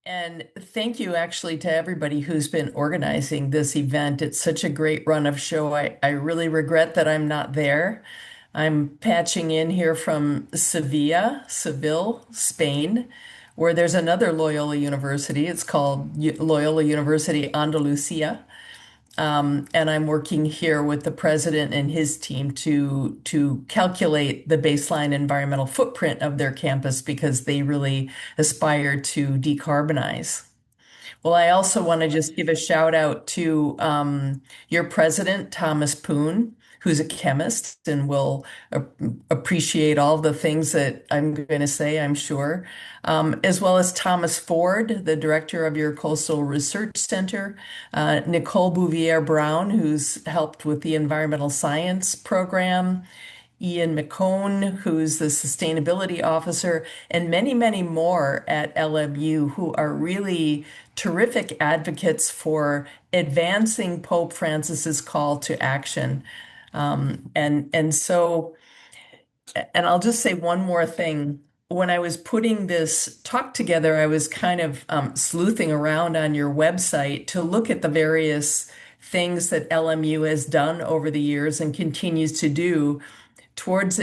And thank you actually to everybody who's been organizing this event. It's such a great run of show. I really regret that I'm not there. I'm patching in here from Seville, Spain, where there's another Loyola University. It's called Loyola University Andalusia. And I'm working here with the president and his team to calculate the baseline environmental footprint of their campus because they really aspire to decarbonize. Well, I also want to just give a shout out to your president, Thomas Poon, who's a chemist and will appreciate all the things that I'm going to say, I'm sure, as well as Thomas Ford, the director of your Coastal Research Center, Nicole Bouvier Brown, who's helped with the environmental science program, Ian McCone, who's the sustainability officer, and many, many more at LMU who are really terrific advocates for advancing Pope Francis's call to action. And I'll just say one more thing. When I was putting this talk together, I was kind of sleuthing around on your website to look at the various things that LMU has done over the years and continues to do towards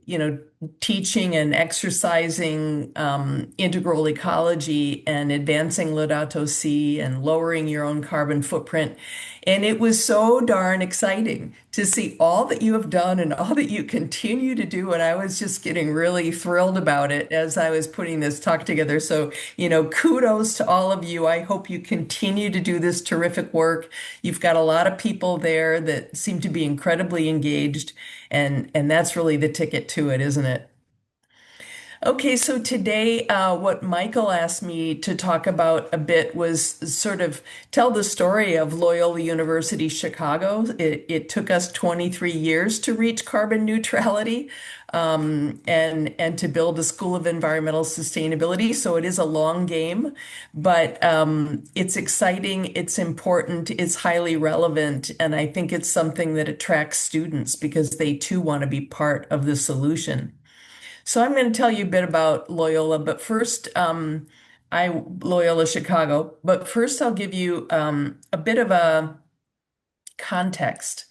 you know, teaching and exercising integral ecology and advancing Laudato Si and lowering your own carbon footprint. And it was so darn exciting to see all that you have done and all that you continue to do. And I was just getting really thrilled about it as I was putting this talk together. So, kudos to all of you. I hope you continue to do this terrific work. You've got a lot of people there that seem to be incredibly engaged. And that's really the ticket to it, isn't it? Okay, so today, what Michael asked me to talk about a bit was sort of tell the story of Loyola University Chicago. It took us 23 years to reach carbon neutrality, and to build a School of Environmental Sustainability. So it is a long game, but it's exciting, it's important, it's highly relevant, and I think it's something that attracts students because they too want to be part of the solution. So I'm going to tell you a bit about Loyola, but first, Loyola Chicago, but first I'll give you a bit of a context.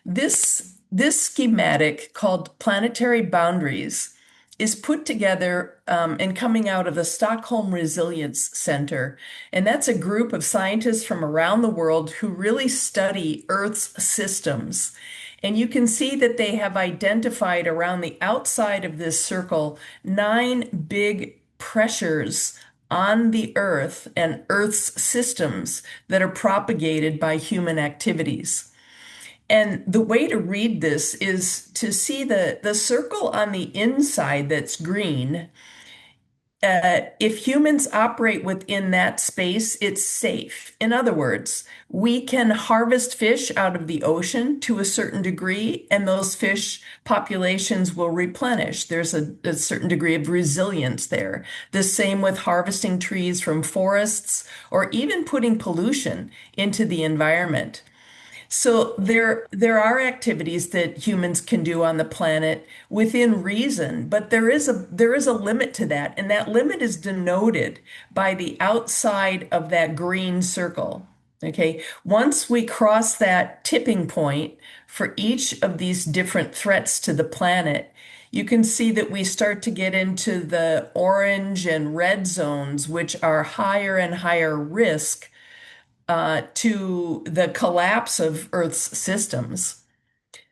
This schematic called planetary boundaries is put together and coming out of the Stockholm Resilience Center. And that's a group of scientists from around the world who really study Earth's systems. And you can see that they have identified around the outside of this circle 9 big pressures on the Earth and Earth's systems that are propagated by human activities. And the way to read this is to see the circle on the inside that's green. If humans operate within that space, it's safe. In other words, we can harvest fish out of the ocean to a certain degree, and those fish populations will replenish. There's a certain degree of resilience there. The same with harvesting trees from forests or even putting pollution into the environment. So there are activities that humans can do on the planet within reason, but there is a limit to that, and that limit is denoted by the outside of that green circle. Okay, once we cross that tipping point for each of these different threats to the planet, you can see that we start to get into the orange and red zones, which are higher and higher risk to the collapse of Earth's systems.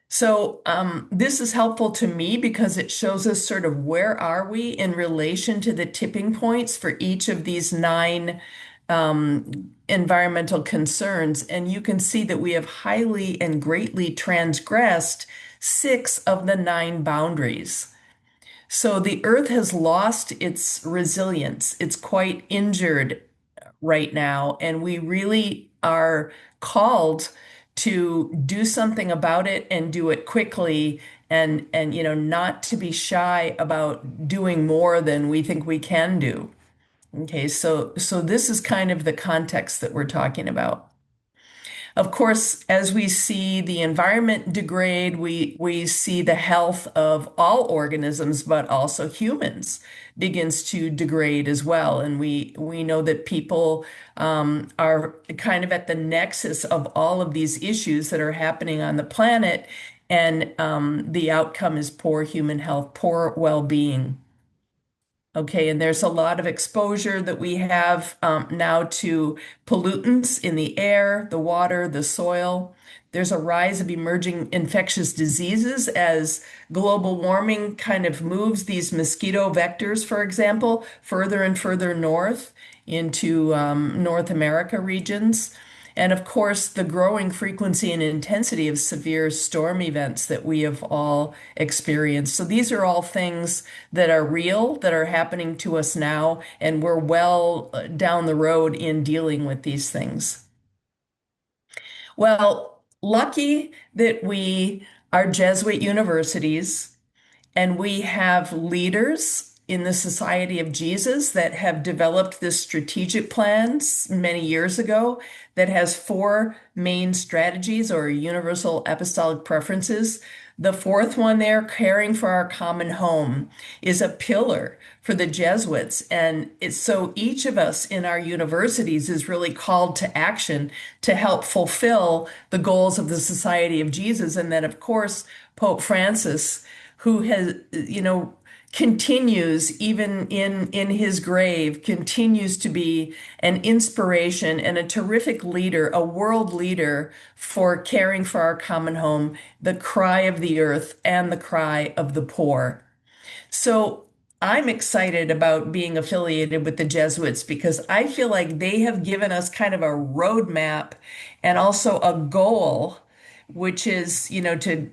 So this is helpful to me because it shows us sort of where are we in relation to the tipping points for each of these 9 environmental concerns. And you can see that we have highly and greatly transgressed 6 of the 9 boundaries. So the Earth has lost its resilience. It's quite injured right now, and we really are called to do something about it and do it quickly and not to be shy about doing more than we think we can do. Okay, so this is kind of the context that we're talking about. Of course, as we see the environment degrade, we see the health of all organisms, but also humans begins to degrade as well. And we know that people are kind of at the nexus of all of these issues that are happening on the planet, and the outcome is poor human health, poor well-being. Okay, and there's a lot of exposure that we have now to pollutants in the air, the water, the soil. There's a rise of emerging infectious diseases as global warming kind of moves these mosquito vectors, for example, further and further north into North America regions. And of course, the growing frequency and intensity of severe storm events that we have all experienced. So these are all things that are real, that are happening to us now, and we're well down the road in dealing with these things. Well, lucky that we are Jesuit universities and we have leaders in the Society of Jesus that have developed this strategic plans many years ago that has four main strategies or universal apostolic preferences. The fourth one there, caring for our common home, is a pillar for the Jesuits. And it's so each of us in our universities is really called to action to help fulfill the goals of the Society of Jesus. And then, of course, Pope Francis, who has, continues even in his grave, continues to be an inspiration and a terrific leader, a world leader for caring for our common home, the cry of the earth and the cry of the poor. So I'm excited about being affiliated with the Jesuits because I feel like they have given us kind of a roadmap and also a goal, which is, to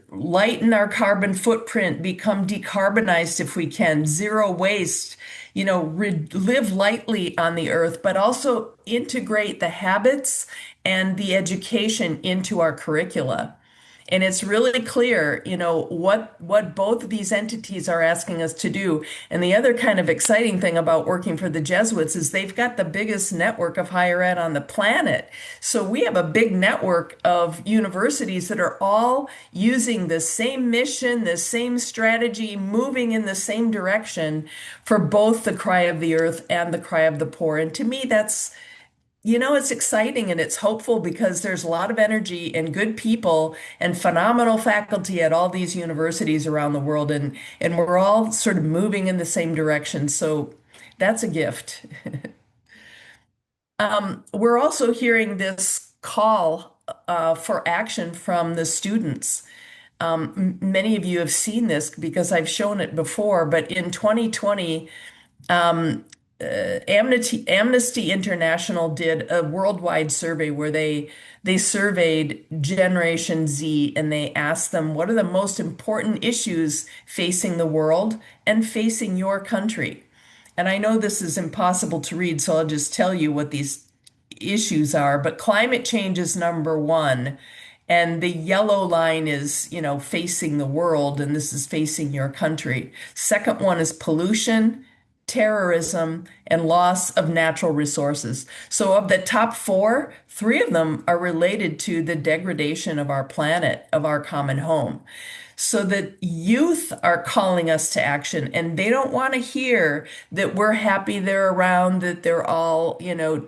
lighten our carbon footprint, become decarbonized if we can, zero waste, live lightly on the earth, but also integrate the habits and the education into our curricula. And it's really clear, what both of these entities are asking us to do. And the other kind of exciting thing about working for the Jesuits is they've got the biggest network of higher ed on the planet. So we have a big network of universities that are all using the same mission, the same strategy, moving in the same direction for both the cry of the earth and the cry of the poor. And to me, it's exciting and it's hopeful because there's a lot of energy and good people and phenomenal faculty at all these universities around the world, and we're all sort of moving in the same direction. So that's a gift. We're also hearing this call for action from the students. Many of you have seen this because I've shown it before, but in 2020, Amnesty International did a worldwide survey where they surveyed Generation Z and they asked them what are the most important issues facing the world and facing your country. And I know this is impossible to read, so I'll just tell you what these issues are. But climate change is number one. And the yellow line is, facing the world, and this is facing your country. Second one is pollution, terrorism, and loss of natural resources. So, of the top four, three of them are related to the degradation of our planet, of our common home. So that youth are calling us to action, and they don't want to hear that we're happy they're around, that they're all,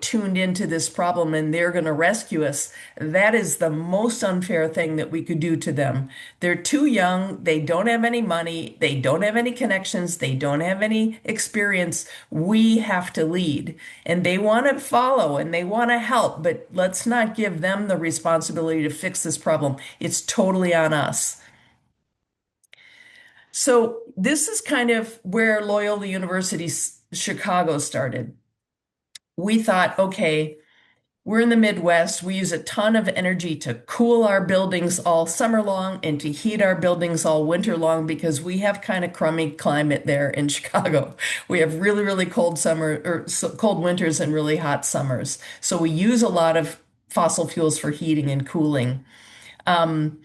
tuned into this problem and they're going to rescue us. That is the most unfair thing that we could do to them. They're too young, they don't have any money, they don't have any connections, they don't have any experience. We have to lead, and they want to follow and they want to help, but let's not give them the responsibility to fix this problem. It's totally on us. So this is kind of where Loyola University Chicago started. We thought, okay, we're in the Midwest. We use a ton of energy to cool our buildings all summer long and to heat our buildings all winter long because we have kind of crummy climate there in Chicago. We have really, really cold summer or cold winters and really hot summers. So we use a lot of fossil fuels for heating and cooling. Um,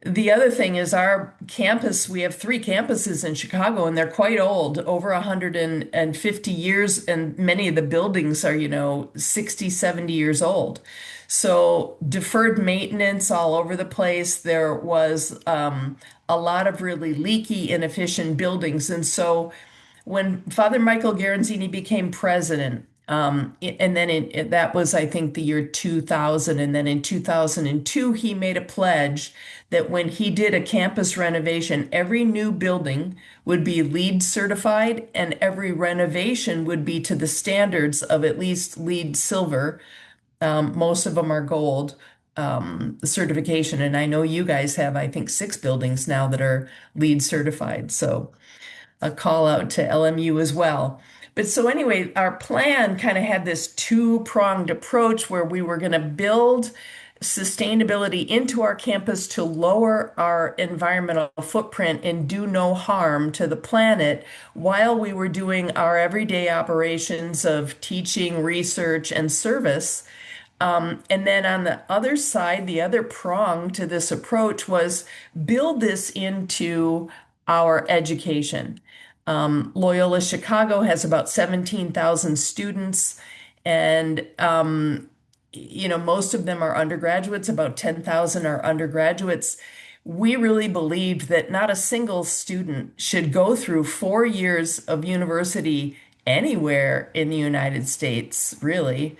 The other thing is our campus, we have three campuses in Chicago and they're quite old, over 150 years, and many of the buildings are, 60, 70 years old. So deferred maintenance all over the place. There was a lot of really leaky, inefficient buildings. And so when Father Michael Garanzini became president, and then that was, I think, the year 2000. And then in 2002, he made a pledge that when he did a campus renovation, every new building would be LEED certified and every renovation would be to the standards of at least LEED silver. Most of them are gold certification. And I know you guys have, I think, six buildings now that are LEED certified. So a call out to LMU as well. But so anyway, our plan kind of had this two-pronged approach where we were going to build sustainability into our campus to lower our environmental footprint and do no harm to the planet while we were doing our everyday operations of teaching, research, and service. And then on the other side, the other prong to this approach was build this into our education. Loyola Chicago has about 17,000 students, and most of them are undergraduates, about 10,000 are undergraduates. We really believed that not a single student should go through 4 years of university anywhere in the United States, really,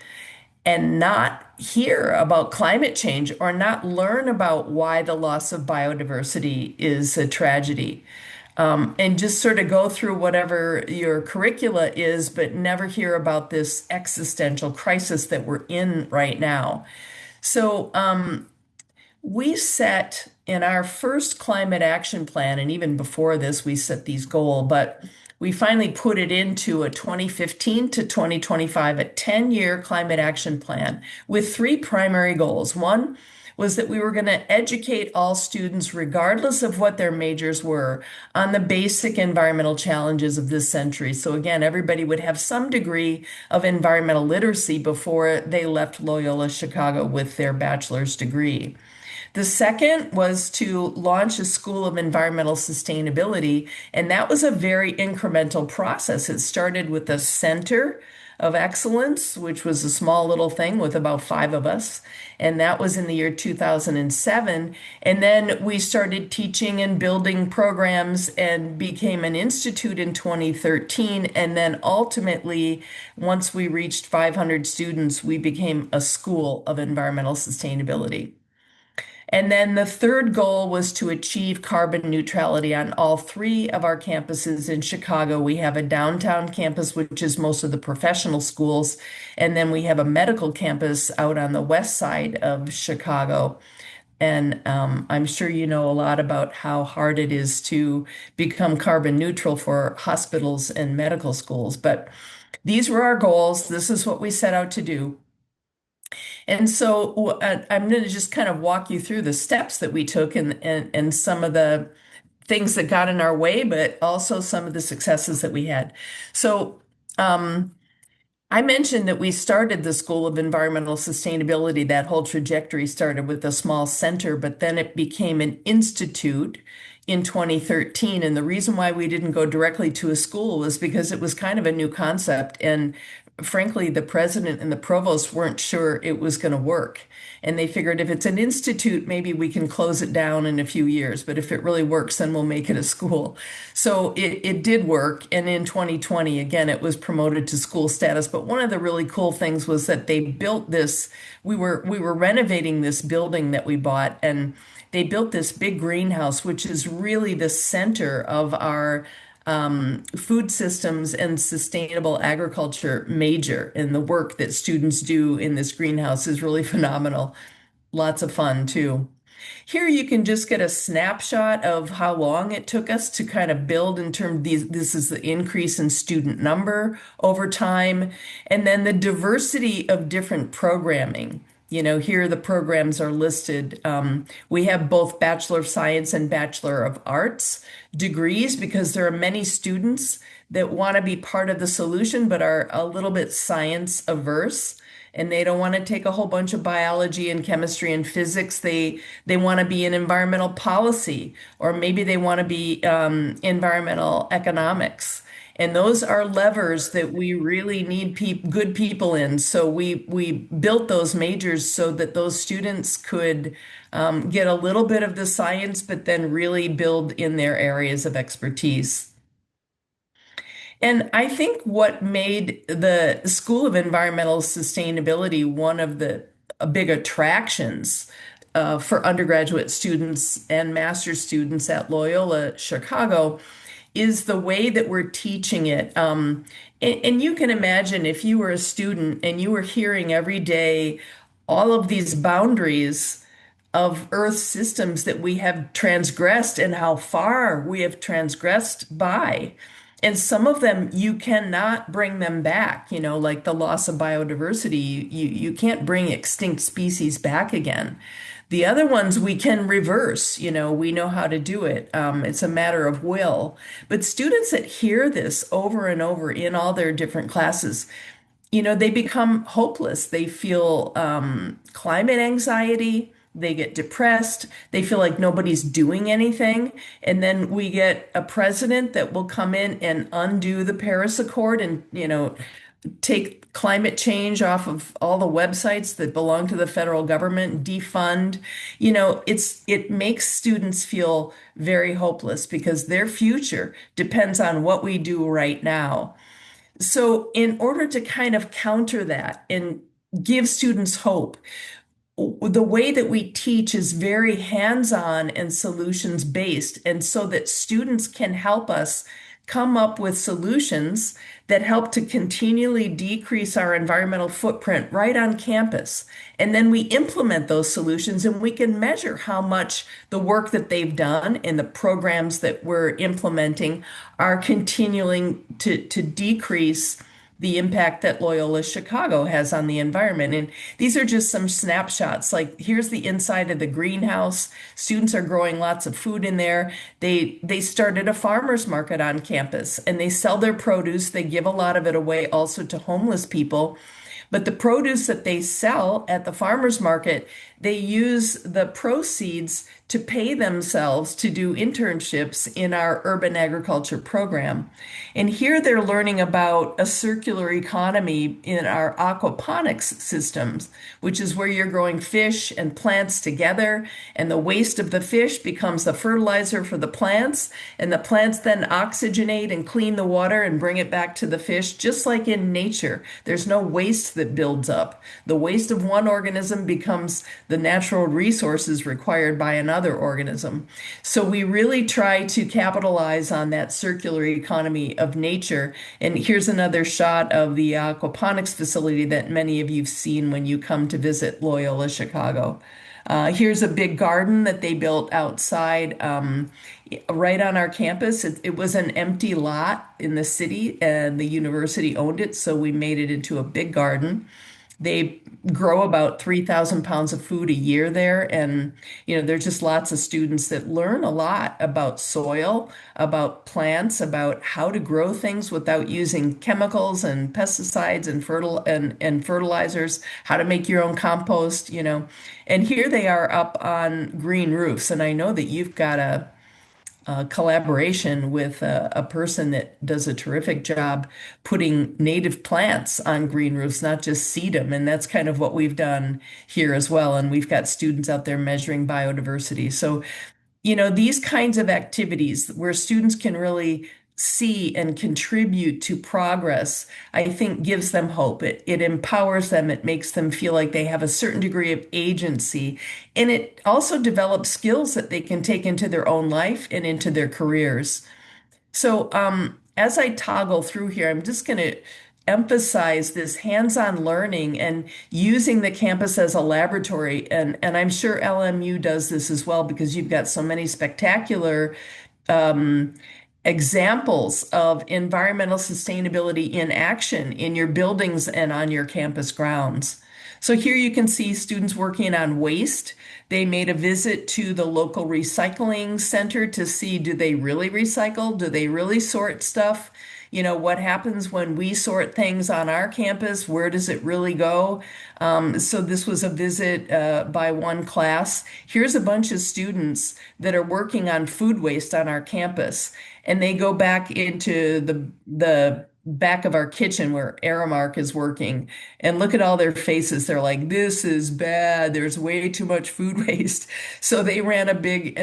and not hear about climate change or not learn about why the loss of biodiversity is a tragedy. And just sort of go through whatever your curricula is, but never hear about this existential crisis that we're in right now. So, we set in our first climate action plan, and even before this, we set these goals, but we finally put it into a 2015 to 2025, a 10-year climate action plan with three primary goals. One was that we were going to educate all students, regardless of what their majors were, on the basic environmental challenges of this century. So again, everybody would have some degree of environmental literacy before they left Loyola Chicago with their bachelor's degree. The second was to launch a School of Environmental Sustainability, and that was a very incremental process. It started with a Center of Excellence, which was a small little thing with about five of us, and that was in the year 2007. And then we started teaching and building programs and became an institute in 2013. And then ultimately, once we reached 500 students, we became a School of Environmental Sustainability. And then the third goal was to achieve carbon neutrality on all three of our campuses in Chicago. We have a downtown campus, which is most of the professional schools, and then we have a medical campus out on the west side of Chicago. And I'm sure you know a lot about how hard it is to become carbon neutral for hospitals and medical schools. But these were our goals. This is what we set out to do. And so I'm going to just kind of walk you through the steps that we took and some of the things that got in our way, but also some of the successes that we had. So I mentioned that we started the School of Environmental Sustainability. That whole trajectory started with a small center, but then it became an institute in 2013. And the reason why we didn't go directly to a school was because it was kind of a new concept. And frankly, the president and the provost weren't sure it was going to work. And they figured if it's an institute, maybe we can close it down in a few years. But if it really works, then we'll make it a school. So it did work. And in 2020, again, it was promoted to school status. But one of the really cool things was that they built this, we were renovating this building that we bought, and they built this big greenhouse, which is really the center of our food systems and sustainable agriculture major. And the work that students do in this greenhouse is really phenomenal. Lots of fun too. Here you can just get a snapshot of how long it took us to kind of build in terms of these. This is the increase in student number over time, and then the diversity of different programming. Here the programs are listed. We have both Bachelor of Science and Bachelor of Arts degrees because there are many students that want to be part of the solution but are a little bit science averse. And they don't want to take a whole bunch of biology and chemistry and physics. They want to be in environmental policy, or maybe they want to be environmental economics. And those are levers that we really need good people in. So we built those majors so that those students could get a little bit of the science, but then really build in their areas of expertise. And I think what made the School of Environmental Sustainability one of the big attractions for undergraduate students and master's students at Loyola Chicago is the way that we're teaching it. And you can imagine if you were a student and you were hearing every day all of these boundaries of Earth systems that we have transgressed and how far we have transgressed by. And some of them you cannot bring them back, like the loss of biodiversity. You can't bring extinct species back again. The other ones we can reverse, we know how to do it. It's a matter of will. But students that hear this over and over in all their different classes, they become hopeless. They feel climate anxiety. They get depressed. They feel like nobody's doing anything. And then we get a president that will come in and undo the Paris Accord and, take climate change off of all the websites that belong to the federal government, defund. It makes students feel very hopeless because their future depends on what we do right now. So, in order to kind of counter that and give students hope, the way that we teach is very hands-on and solutions based, and so that students can help us come up with solutions that help to continually decrease our environmental footprint right on campus. And then we implement those solutions and we can measure how much the work that they've done and the programs that we're implementing are continuing to decrease the impact that Loyola Chicago has on the environment. And these are just some snapshots. Like here's the inside of the greenhouse. Students are growing lots of food in there. They started a farmer's market on campus and they sell their produce. They give a lot of it away also to homeless people. But the produce that they sell at the farmer's market, they use the proceeds to pay themselves to do internships in our urban agriculture program. And here they're learning about a circular economy in our aquaponics systems, which is where you're growing fish and plants together, and the waste of the fish becomes the fertilizer for the plants, and the plants then oxygenate and clean the water and bring it back to the fish, just like in nature. There's no waste that builds up. The waste of one organism becomes the natural resources required by another organism. So we really try to capitalize on that circular economy of nature. And here's another shot of the aquaponics facility that many of you've seen when you come to visit Loyola Chicago. Here's a big garden that they built outside, right on our campus. It was an empty lot in the city, and the university owned it, so we made it into a big garden. They grow about 3,000 pounds of food a year there. And, there's just lots of students that learn a lot about soil, about plants, about how to grow things without using chemicals and pesticides and fertilizers, how to make your own compost. And here they are up on green roofs. And I know that you've got a collaboration with a person that does a terrific job putting native plants on green roofs, not just seed them. And that's kind of what we've done here as well. And we've got students out there measuring biodiversity. So, these kinds of activities where students can really see and contribute to progress, I think gives them hope. It empowers them. It makes them feel like they have a certain degree of agency. And it also develops skills that they can take into their own life and into their careers. So as I toggle through here, I'm just going to emphasize this hands-on learning and using the campus as a laboratory. And I'm sure LMU does this as well because you've got so many spectacular examples of environmental sustainability in action in your buildings and on your campus grounds. So here you can see students working on waste. They made a visit to the local recycling center to see, do they really recycle? Do they really sort stuff? what happens when we sort things on our campus? Where does it really go? So this was a visit by one class. Here's a bunch of students that are working on food waste on our campus, and they go back into the back of our kitchen where Aramark is working and look at all their faces. They're like, this is bad. There's way too much food waste. So they ran a big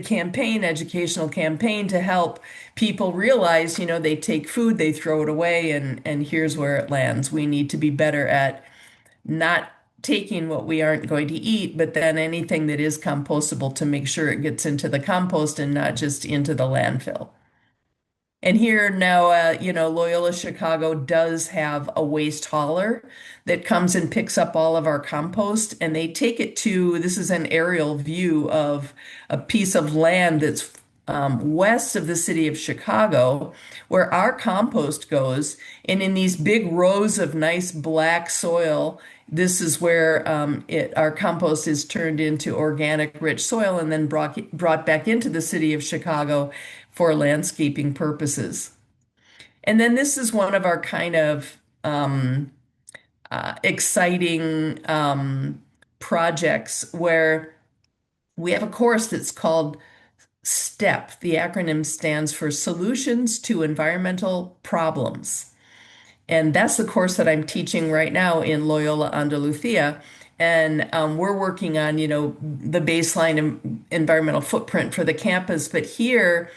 campaign, educational campaign to help people realize, they take food, they throw it away, and here's where it lands. We need to be better at not taking what we aren't going to eat, but then anything that is compostable to make sure it gets into the compost and not just into the landfill. And here now, Loyola Chicago does have a waste hauler that comes and picks up all of our compost, and they take it to, this is an aerial view of a piece of land that's west of the city of Chicago, where our compost goes. And in these big rows of nice black soil, this is where our compost is turned into organic, rich soil and then brought back into the city of Chicago for landscaping purposes. And then this is one of our kind of exciting projects where we have a course that's called STEP. The acronym stands for Solutions to Environmental Problems. And that's the course that I'm teaching right now in Loyola Andalucia. And we're working on, the baseline environmental footprint for the campus. But here,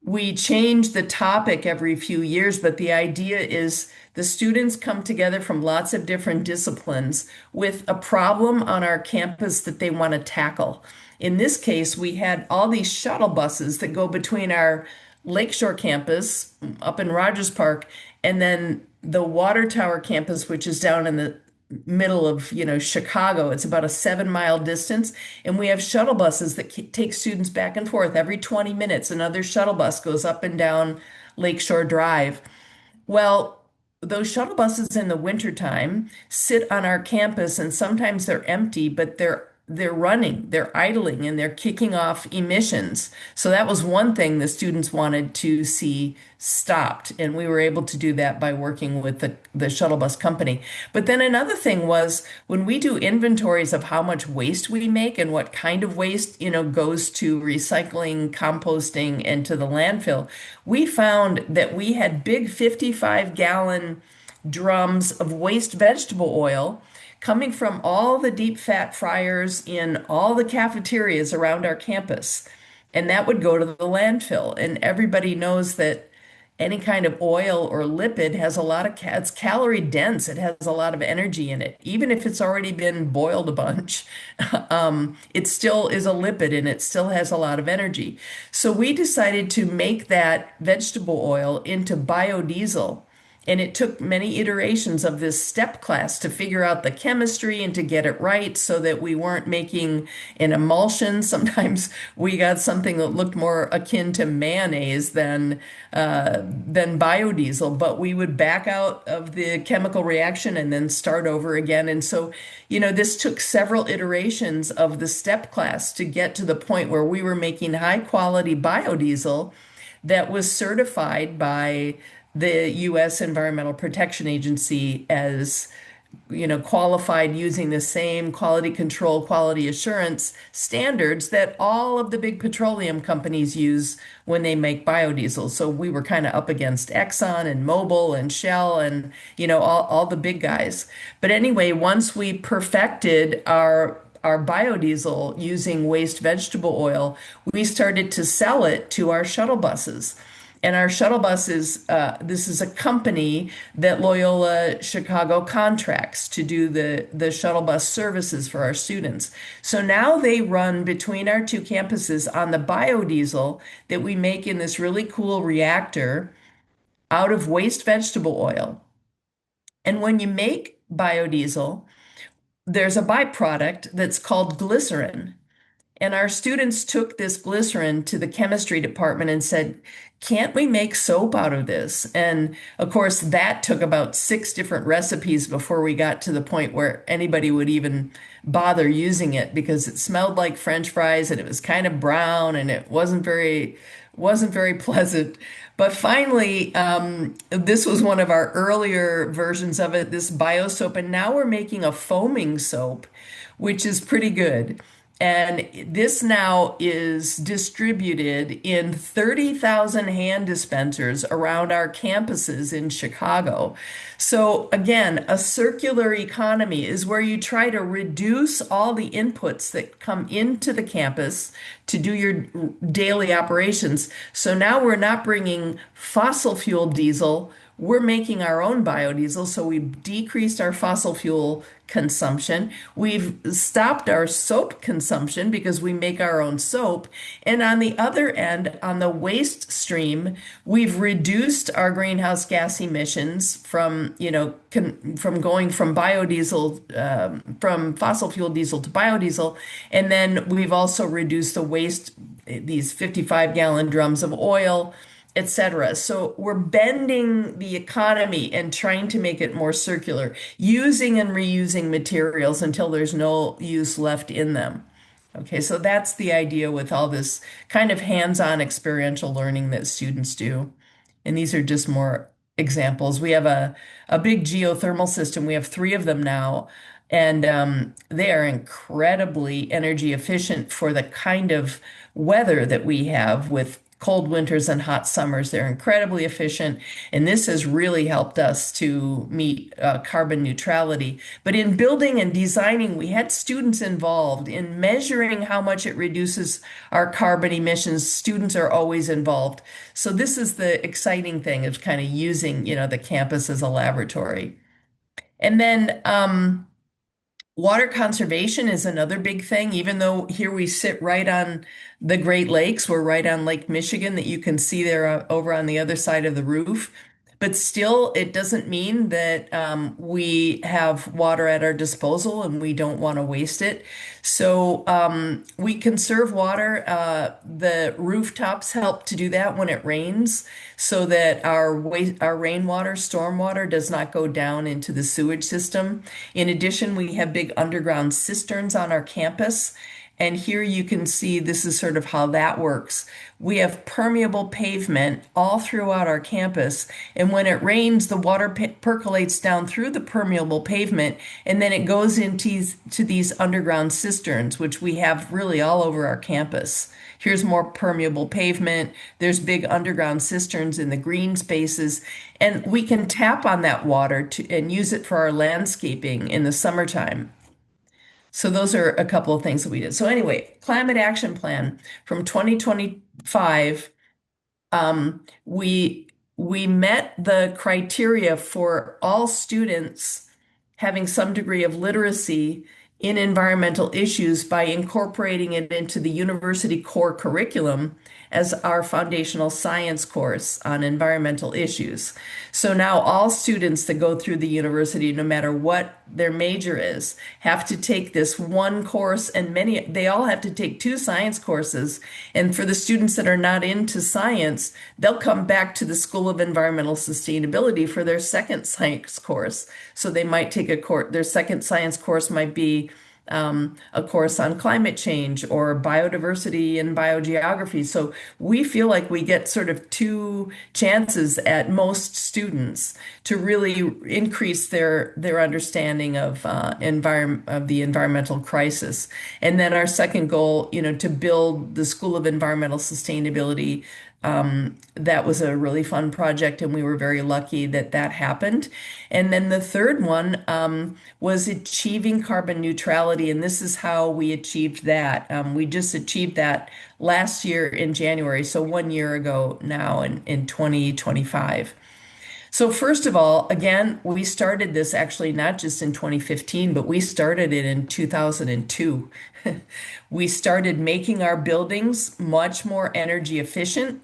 we change the topic every few years, but the idea is the students come together from lots of different disciplines with a problem on our campus that they want to tackle. In this case, we had all these shuttle buses that go between our Lakeshore campus up in Rogers Park and then the Water Tower campus, which is down in the middle of, Chicago. It's about a 7-mile distance. And we have shuttle buses that take students back and forth every 20 minutes. Another shuttle bus goes up and down Lakeshore Drive. Well, those shuttle buses in the wintertime sit on our campus and sometimes they're empty, but they're running, they're idling, and they're kicking off emissions. So that was one thing the students wanted to see stopped. And we were able to do that by working with the shuttle bus company. But then another thing was when we do inventories of how much waste we make and what kind of waste, goes to recycling, composting, and to the landfill, we found that we had big 55-gallon drums of waste vegetable oil coming from all the deep fat fryers in all the cafeterias around our campus. And that would go to the landfill. And everybody knows that any kind of oil or lipid has a lot of, it's calorie dense. It has a lot of energy in it. Even if it's already been boiled a bunch, it still is a lipid and it still has a lot of energy. So we decided to make that vegetable oil into biodiesel. And it took many iterations of this step class to figure out the chemistry and to get it right so that we weren't making an emulsion. Sometimes we got something that looked more akin to mayonnaise than biodiesel, but we would back out of the chemical reaction and then start over again. And so, this took several iterations of the step class to get to the point where we were making high quality biodiesel that was certified by the U.S. Environmental Protection Agency as, qualified using the same quality control, quality assurance standards that all of the big petroleum companies use when they make biodiesel. So we were kind of up against Exxon and Mobil and Shell and, all the big guys. But anyway, once we perfected our biodiesel using waste vegetable oil, we started to sell it to our shuttle buses. And our shuttle buses, this is a company that Loyola Chicago contracts to do the shuttle bus services for our students. So now they run between our two campuses on the biodiesel that we make in this really cool reactor out of waste vegetable oil. And when you make biodiesel, there's a byproduct that's called glycerin. And our students took this glycerin to the chemistry department and said, can't we make soap out of this? And of course, that took about 6 different recipes before we got to the point where anybody would even bother using it because it smelled like French fries and it was kind of brown and it wasn't very pleasant. But finally, this was one of our earlier versions of it, this bio soap, and now we're making a foaming soap, which is pretty good. And this now is distributed in 30,000 hand dispensers around our campuses in Chicago. So again, a circular economy is where you try to reduce all the inputs that come into the campus to do your daily operations. So now we're not bringing fossil fuel diesel, we're making our own biodiesel. So we've decreased our fossil fuel consumption. We've stopped our soap consumption because we make our own soap. And on the other end, on the waste stream, we've reduced our greenhouse gas emissions from, from going from biodiesel, from fossil fuel diesel to biodiesel. And then we've also reduced the waste, these 55-gallon drums of oil, etc. So we're bending the economy and trying to make it more circular, using and reusing materials until there's no use left in them. Okay, so that's the idea with all this kind of hands-on experiential learning that students do. And these are just more examples. We have a big geothermal system. We have three of them now, and they are incredibly energy efficient for the kind of weather that we have with cold winters and hot summers. They're incredibly efficient, and this has really helped us to meet carbon neutrality. But in building and designing, we had students involved in measuring how much it reduces our carbon emissions. Students are always involved. So this is the exciting thing of kind of using, the campus as a laboratory. And then water conservation is another big thing, even though here we sit right on the Great Lakes, we're right on Lake Michigan that you can see there over on the other side of the roof. But still, it doesn't mean that we have water at our disposal and we don't want to waste it. So we conserve water. The rooftops help to do that when it rains, so that our rainwater, stormwater does not go down into the sewage system. In addition, we have big underground cisterns on our campus. And here you can see this is sort of how that works. We have permeable pavement all throughout our campus. And when it rains, the water percolates down through the permeable pavement, and then it goes into these underground cisterns, which we have really all over our campus. Here's more permeable pavement. There's big underground cisterns in the green spaces. And we can tap on that water and use it for our landscaping in the summertime. So those are a couple of things that we did. So anyway, climate action plan from 2025. We met the criteria for all students having some degree of literacy in environmental issues by incorporating it into the university core curriculum as our foundational science course on environmental issues. So now all students that go through the university, no matter what their major is, have to take this one course, and they all have to take two science courses. And for the students that are not into science, they'll come back to the School of Environmental Sustainability for their second science course. So they might take their second science course might be a course on climate change or biodiversity and biogeography. So we feel like we get sort of two chances at most students to really increase their understanding of the environmental crisis. And then our second goal, to build the School of Environmental Sustainability. That was a really fun project, and we were very lucky that that happened. And then the third one was achieving carbon neutrality, and this is how we achieved that. We just achieved that last year in January, so 1 year ago now in 2025. So first of all, again, we started this actually not just in 2015, but we started it in 2002. We started making our buildings much more energy efficient.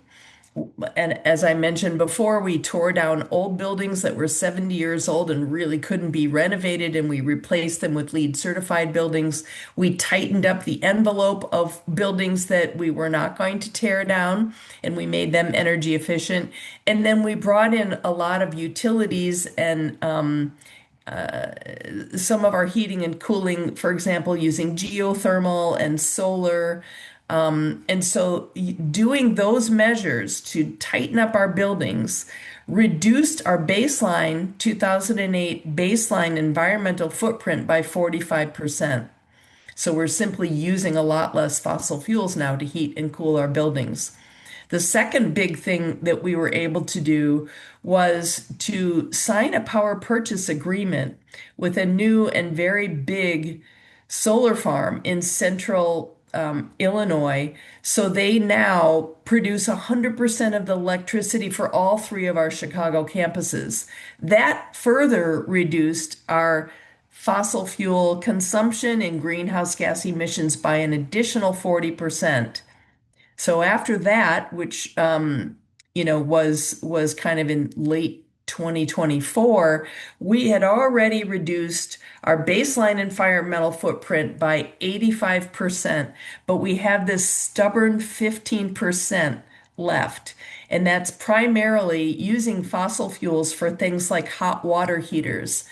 And as I mentioned before, we tore down old buildings that were 70 years old and really couldn't be renovated, and we replaced them with LEED certified buildings. We tightened up the envelope of buildings that we were not going to tear down, and we made them energy efficient. And then we brought in a lot of utilities and some of our heating and cooling, for example, using geothermal and solar. And so doing those measures to tighten up our buildings reduced our baseline 2008 baseline environmental footprint by 45%. So we're simply using a lot less fossil fuels now to heat and cool our buildings. The second big thing that we were able to do was to sign a power purchase agreement with a new and very big solar farm in central Illinois. So they now produce 100% of the electricity for all three of our Chicago campuses. That further reduced our fossil fuel consumption and greenhouse gas emissions by an additional 40%. So after that, which was kind of in late 2024, we had already reduced our baseline environmental footprint by 85%, but we have this stubborn 15% left. And that's primarily using fossil fuels for things like hot water heaters.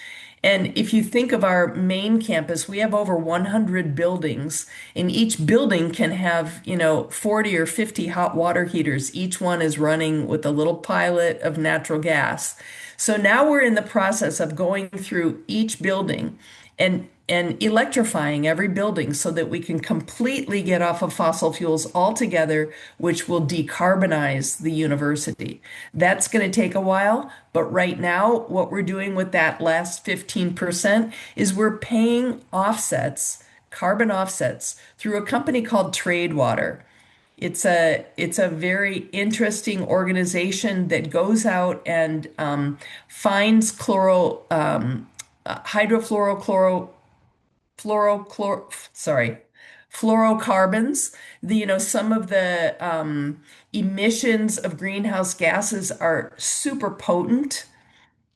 And if you think of our main campus, we have over 100 buildings, and each building can have, 40 or 50 hot water heaters. Each one is running with a little pilot of natural gas. So now we're in the process of going through each building and electrifying every building so that we can completely get off of fossil fuels altogether, which will decarbonize the university. That's going to take a while, but right now, what we're doing with that last 15% is we're paying offsets, carbon offsets, through a company called Tradewater. It's a very interesting organization that goes out and finds hydrofluorochloro sorry, fluorocarbons. Some of the emissions of greenhouse gases are super potent.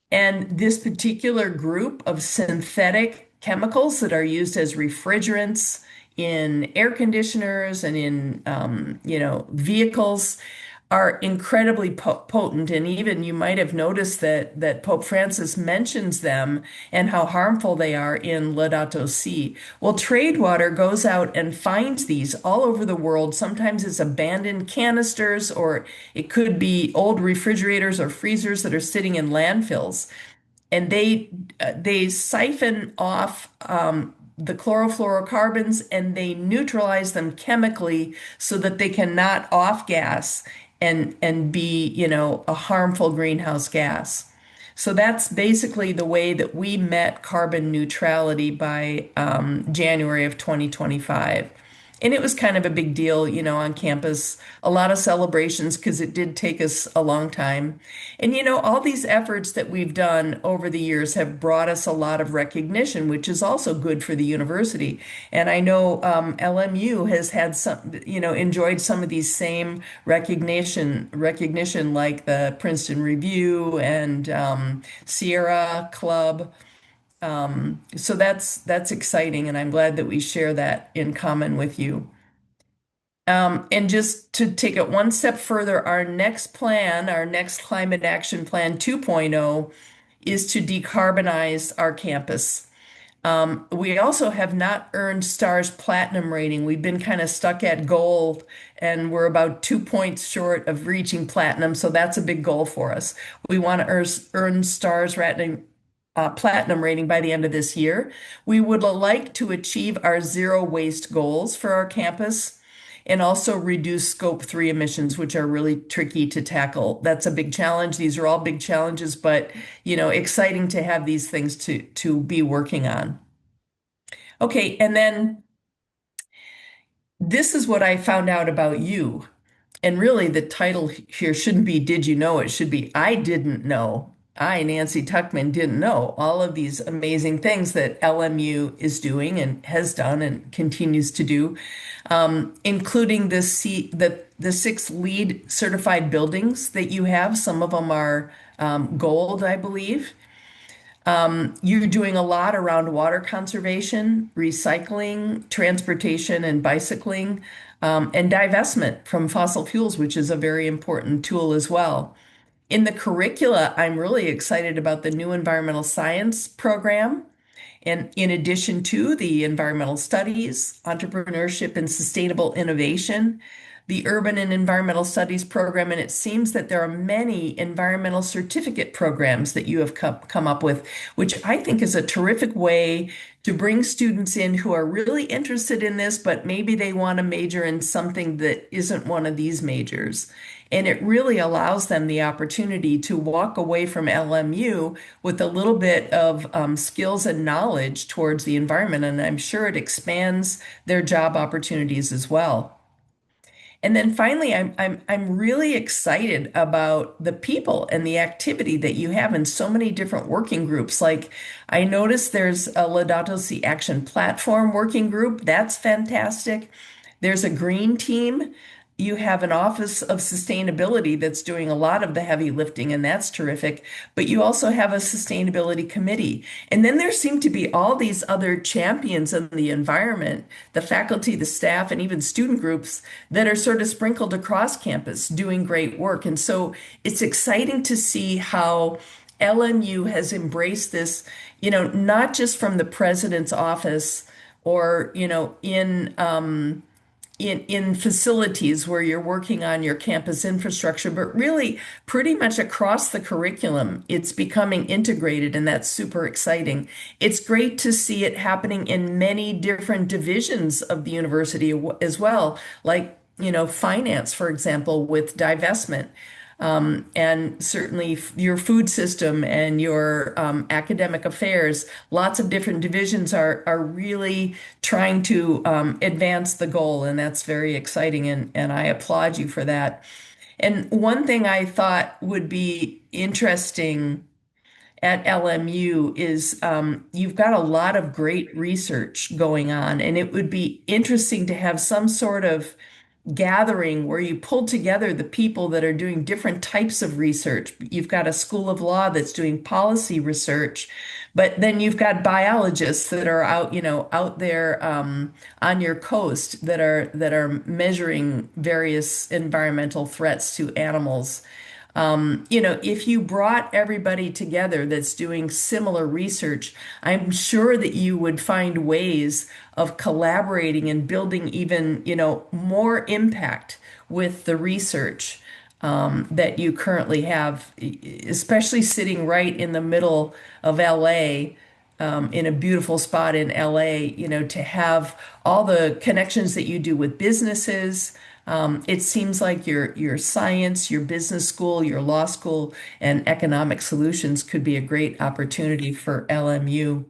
And this particular group of synthetic chemicals that are used as refrigerants in air conditioners and in, vehicles are incredibly potent. And even you might have noticed that Pope Francis mentions them and how harmful they are in Laudato Si. Well, Tradewater goes out and finds these all over the world. Sometimes it's abandoned canisters, or it could be old refrigerators or freezers that are sitting in landfills. And they siphon off the chlorofluorocarbons and they neutralize them chemically so that they cannot off gas and be, a harmful greenhouse gas. So that's basically the way that we met carbon neutrality by January of 2025. And it was kind of a big deal, on campus, a lot of celebrations because it did take us a long time. And, all these efforts that we've done over the years have brought us a lot of recognition, which is also good for the university. And I know LMU has had some, enjoyed some of these same recognition like the Princeton Review and Sierra Club. So that's exciting, and I'm glad that we share that in common with you. And just to take it one step further, our next plan, our next Climate Action Plan 2.0, is to decarbonize our campus. We also have not earned STAR's platinum rating. We've been kind of stuck at gold, and we're about 2 points short of reaching platinum, so that's a big goal for us. We want to earn STAR's rating, platinum rating by the end of this year. We would like to achieve our zero waste goals for our campus and also reduce scope 3 emissions, which are really tricky to tackle. That's a big challenge. These are all big challenges, but exciting to have these things to be working on. Okay, and then this is what I found out about you. And really, the title here shouldn't be Did You Know? It should be I Didn't Know. I, Nancy Tuchman, didn't know all of these amazing things that LMU is doing and has done and continues to do, including the 6 LEED certified buildings that you have. Some of them are gold, I believe. You're doing a lot around water conservation, recycling, transportation, and bicycling, and divestment from fossil fuels, which is a very important tool as well. In the curricula, I'm really excited about the new environmental science program. And in addition to the environmental studies, entrepreneurship and sustainable innovation, the urban and environmental studies program, and it seems that there are many environmental certificate programs that you have come up with, which I think is a terrific way to bring students in who are really interested in this, but maybe they want to major in something that isn't one of these majors. And it really allows them the opportunity to walk away from LMU with a little bit of skills and knowledge towards the environment. And I'm sure it expands their job opportunities as well. And then finally, I'm really excited about the people and the activity that you have in so many different working groups. Like I noticed there's a Laudato Si Action Platform working group. That's fantastic. There's a green team. You have an Office of Sustainability that's doing a lot of the heavy lifting, and that's terrific. But you also have a sustainability committee. And then there seem to be all these other champions in the environment, the faculty, the staff, and even student groups that are sort of sprinkled across campus doing great work. And so it's exciting to see how LMU has embraced this, not just from the president's office or, in facilities where you're working on your campus infrastructure, but really pretty much across the curriculum, it's becoming integrated, and that's super exciting. It's great to see it happening in many different divisions of the university as well, like, finance, for example, with divestment. And certainly your food system and your academic affairs, lots of different divisions are really trying to advance the goal, and that's very exciting, and I applaud you for that. And one thing I thought would be interesting at LMU is you've got a lot of great research going on, and it would be interesting to have some sort of gathering where you pull together the people that are doing different types of research. You've got a school of law that's doing policy research, but then you've got biologists that are out there on your coast that are measuring various environmental threats to animals. If you brought everybody together that's doing similar research, I'm sure that you would find ways of collaborating and building even, more impact with the research that you currently have, especially sitting right in the middle of LA, in a beautiful spot in LA, to have all the connections that you do with businesses. It seems like your science, your business school, your law school, and economic solutions could be a great opportunity for LMU.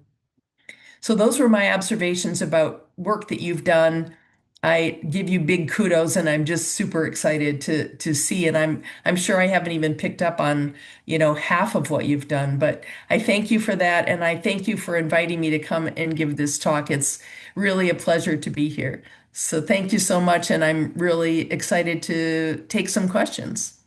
So those were my observations about work that you've done. I give you big kudos, and I'm just super excited to see. And I'm sure I haven't even picked up on, half of what you've done, but I thank you for that, and I thank you for inviting me to come and give this talk. It's really a pleasure to be here. So thank you so much, and I'm really excited to take some questions.